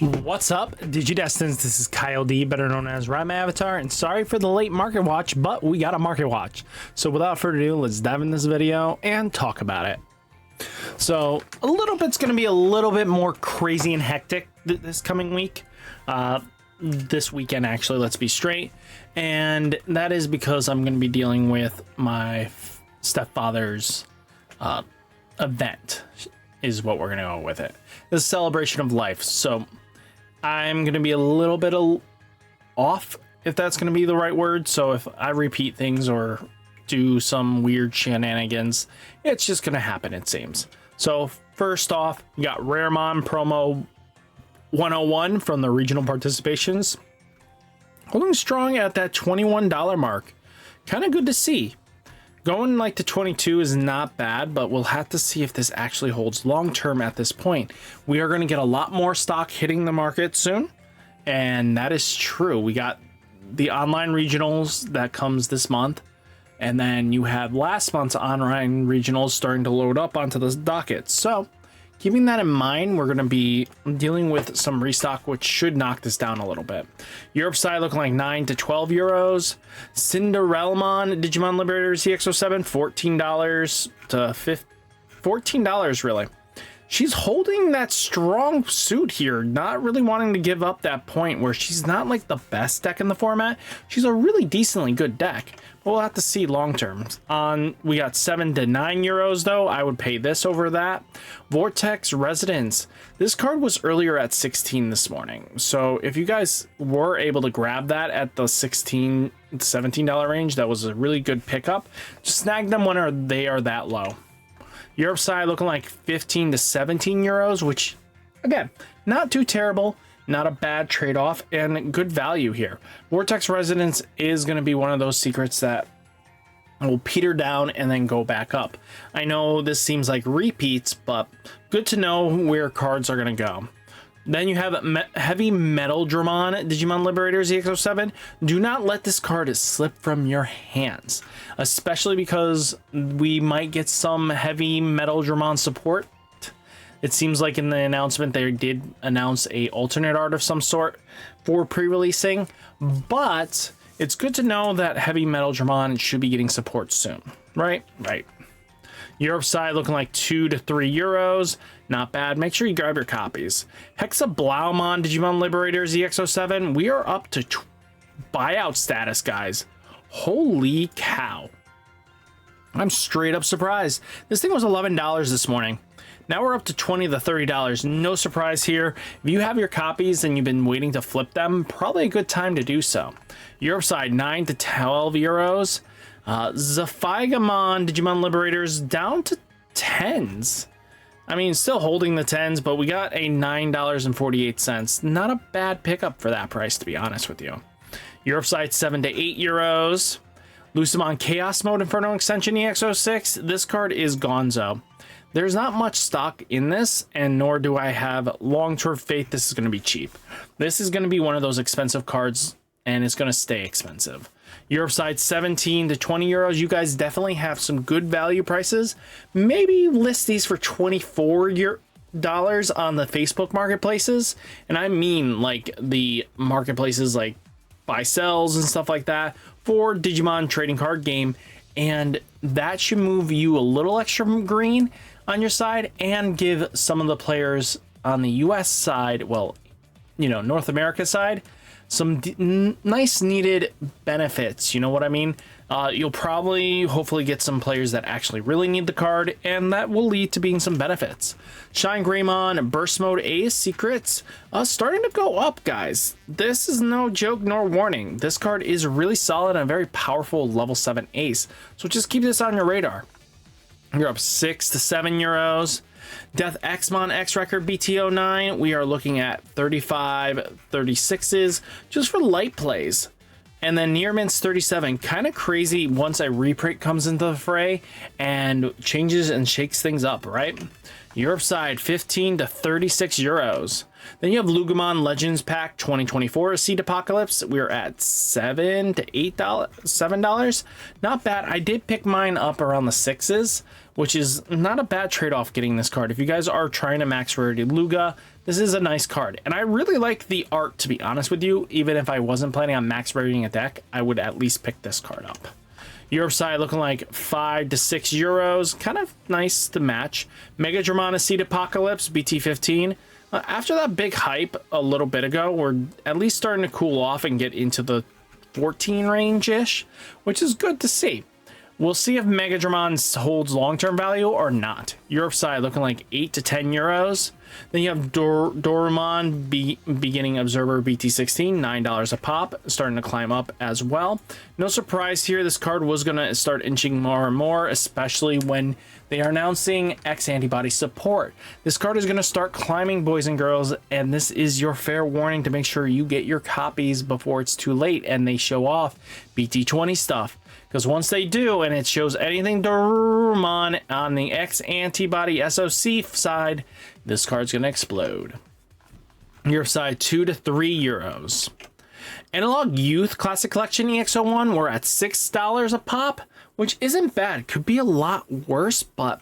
What's up, Digidestins? This is Kyle D, better known as RideMyAvatar, and sorry for the late market watch, but we got a market watch. So without further ado, let's dive in this video and talk about it. So a little bit's going to be a little bit more crazy and hectic this coming week. This weekend, actually, let's be straight. And that is because I'm going to be dealing with my stepfather's event, is what we're going to go with it. The celebration of life. So I'm going to be a little bit off, if that's going to be the right word. So if I repeat things or do some weird shenanigans, it's just going to happen, it seems. So first off, we got Raremon promo 101 from the regional participations. Holding strong at that $21 mark. Kind of good to see. Going like to 22 is not bad, but we'll have to see if this actually holds long term at this point. We are going to get a lot more stock hitting the market soon, and that is true. We got the online regionals that comes this month, and then you have last month's online regionals starting to load up onto the docket. So keeping that in mind, we're going to be dealing with some restock, which should knock this down a little bit. Europe side looking like 9 to 12 euros. Cinderellamon Digimon Liberators EX07, $14 to $14 really. She's holding that strong suit here, not really wanting to give up that point where she's not like the best deck in the format. She's a really decently good deck. We'll have to see long term. We got 7 to 9 euros though. I would pay this over that. Vortex Residence. This card was earlier at 16 this morning. So if you guys were able to grab that at the $16 to $17 range, that was a really good pickup. Just snag them when they are that low. Europe side looking like 15 to 17 euros, which again, not too terrible. Not a bad trade-off and good value here. Vortex Resonance is going to be one of those secrets that will peter down and then go back up. I know this seems like repeats, but good to know where cards are going to go. Then you have Heavy Metal Dramon Digimon Liberators EX07. Do not let this card slip from your hands, especially because we might get some Heavy Metal Dramon support. It seems like in the announcement they did announce a alternate art of some sort for pre-releasing, but it's good to know that Heavy Metal Dramon should be getting support soon, right? Right. Europe side looking like 2 to 3 euros. Not bad. Make sure you grab your copies. Hexa Blaumon Digimon Liberators EX07. We are up to buyout status, guys. Holy cow. I'm straight up surprised. This thing was $11 this morning. Now we're up to $20 to $30. No surprise here. If you have your copies and you've been waiting to flip them, probably a good time to do so. Europe side 9 to 12 euros. Zafaigamon Digimon Liberators down to 10s. I mean, still holding the 10s, but we got a $9.48. Not a bad pickup for that price, to be honest with you. Europe side 7 to 8 euros. Lucimon Chaos Mode Inferno Extension EX06. This card is gonzo. There's not much stock in this, and nor do I have long-term faith this is going to be cheap. This is going to be one of those expensive cards, and it's going to stay expensive. Europe side 17 to 20 euros. You guys definitely have some good value prices. Maybe list these for $24 on the Facebook marketplaces. And I mean like the marketplaces like buy sells and stuff like that for Digimon trading card game. And that should move you a little extra green on your side and give some of the players on the US side, well, you know, North America side, some nice needed benefits. You know what I mean? You'll probably hopefully get some players that actually really need the card, and that will lead to being some benefits. Shine Greymon Burst Mode Ace Secrets starting to go up, guys. This is no joke nor warning. This card is really solid and a very powerful level 7 ace, so just keep this on your radar. You're up 6 to 7 euros. Death Xmon X Record BT09, we are looking at 35, 36s just for light plays. And then Near Mint's 37, kind of crazy once a reprint comes into the fray and changes and shakes things up, right? Europe side 15 to 36 euros. Then you have Lugimon Legends Pack 2024 Seed Apocalypse. We're at $7 to $7. Not bad. I did pick mine up around the sixes, which is not a bad trade-off getting this card. If you guys are trying to max rarity Luga, this is a nice card. And I really like the art, to be honest with you. Even if I wasn't planning on max raritying a deck, I would at least pick this card up. Europe side looking like 5 to 6 euros. Kind of nice to match. Mega Dramana Seed Apocalypse BT15. After that big hype a little bit ago, we're at least starting to cool off and get into the 14 range-ish, which is good to see. We'll see if Mega Dramon holds long-term value or not. Europe side looking like 8 to 10 euros. Then you have Dorumon Beginning Observer BT16, $9 a pop, starting to climb up as well. No surprise here, this card was going to start inching more and more, especially when they are announcing X antibody support. This card is going to start climbing, boys and girls, and this is your fair warning to make sure you get your copies before it's too late and they show off BT20 stuff. Because once they do, and it shows anything Dorumon on the X antibody SOC side, this card's going to explode. Your side 2 to 3 euros. Analog Youth Classic Collection EX01, we're at $6 a pop, which isn't bad. Could be a lot worse, but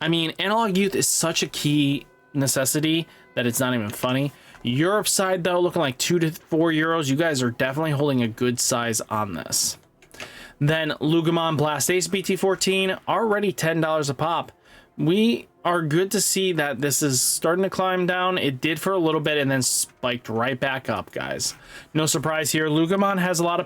I mean, Analog Youth is such a key necessity that it's not even funny. Europe side though, looking like 2 to 4 euros. You guys are definitely holding a good size on this. Then Lugimon Blast Ace BT14, already $10 a pop. We are good to see that this is starting to climb down. It did for a little bit and then spiked right back up, guys. No surprise here. Lugimon has a lot of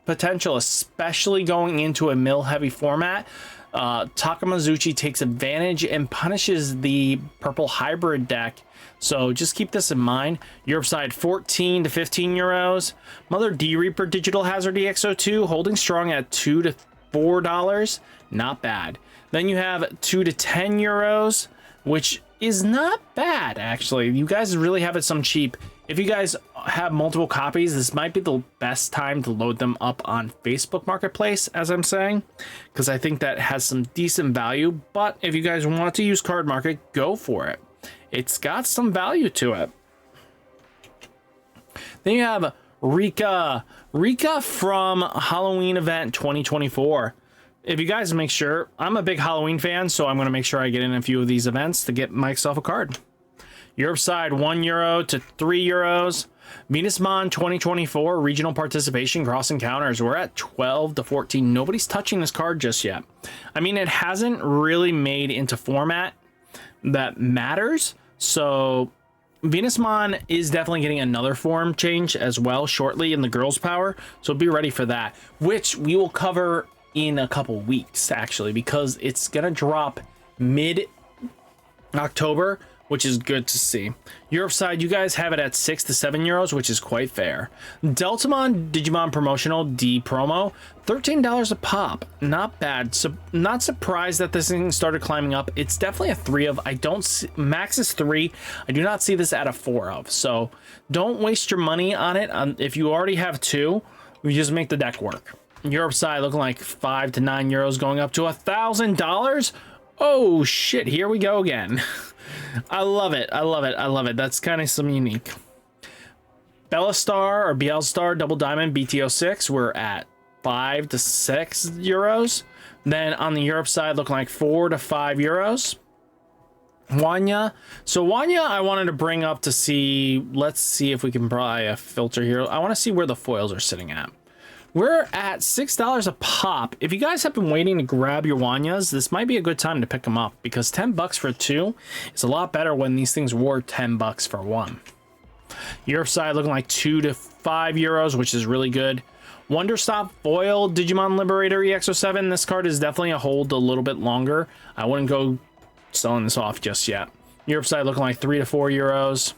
potential, especially going into a mill-heavy format. Takamazuchi takes advantage and punishes the purple hybrid deck. So just keep this in mind. Europe side 14 to 15 euros. Mother D Reaper Digital Hazard EX02 holding strong at $2 to $4. Not bad. Then you have 2 to 10 euros, which is not bad, actually. You guys really have it some cheap. If you guys have multiple copies, this might be the best time to load them up on Facebook Marketplace, as I'm saying, because I think that has some decent value. But if you guys want to use Card Market, go for it. It's got some value to it. Then you have Rika from Halloween Event 2024. If you guys make sure, I'm a big Halloween fan, so I'm going to make sure I get in a few of these events to get myself a card. Europe side 1 euro to 3 euros. Venusmon 2024 regional participation cross encounters. We're at 12 to 14. Nobody's touching this card just yet. I mean, it hasn't really made into format that matters. So Venusmon is definitely getting another form change as well shortly in the Girls Power. So be ready for that, which we will cover in a couple weeks, actually, because it's going to drop mid-October, which is good to see. Europe side, you guys have it at 6 to 7 euros, which is quite fair. Deltamon Digimon Promotional D promo, $13 a pop. Not bad. So not surprised that this thing started climbing up. It's definitely a 3 of. I don't see, max is 3. I do not see this at a 4 of. So don't waste your money on it. If you already have 2, we just make the deck work. Europe side looking like 5 to 9 euros, going up to $1,000. Oh shit, here we go again. I love it. I love it. I love it. That's kind of some unique. Bellastar or Bielstar Double Diamond BT06, we're at 5 to 6 euros. Then on the Europe side, looking like 4 to 5 euros. Wanya. So Wanya, I wanted to bring up to see, let's see if we can buy a filter here. I want to see where the foils are sitting at. We're at $6 a pop. If you guys have been waiting to grab your Wanyas, this might be a good time to pick them up, because 10 bucks for 2 is a lot better when these things were 10 bucks for 1. Europe side looking like 2 to 5 euros, which is really good. Wonderstop Foil Digimon Liberator EX07. This card is definitely a hold a little bit longer. I wouldn't go selling this off just yet. Europe side looking like 3 to 4 euros.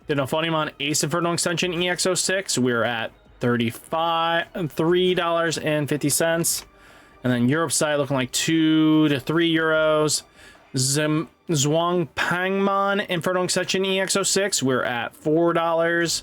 Dinophonimon Ace Inferno Extension EX06. We're at $3.50. And then Europe side looking like 2 to 3 euros. Zhuangpangmon Inferno Extension EX06. We're at $4.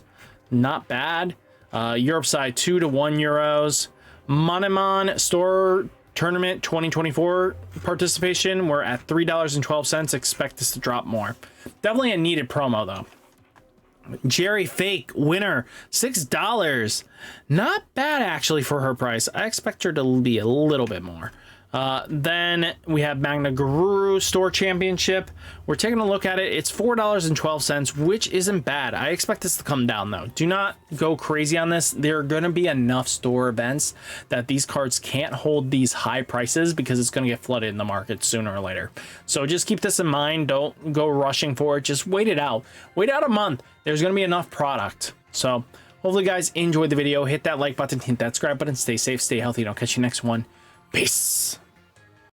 Not bad. Europe side 2 to 1 euros. Monemon Store tournament 2024 participation, we're at $3.12. Expect this to drop more. Definitely a needed promo though. Jerry Fake winner, $6. Not bad actually for her price. I expect her to be a little bit more. Then we have Magna Guru Store Championship. We're taking a look at it. It's $4.12, which isn't bad. I expect this to come down though. Do not go crazy on this. There are going to be enough store events that these cards can't hold these high prices because it's going to get flooded in the market sooner or later. So just keep this in mind. Don't go rushing for it. Just wait it out. Wait out a month. There's going to be enough product. So hopefully guys enjoyed the video. Hit that like button, hit that subscribe button. Stay safe, stay healthy, and I'll catch you next one. Peace.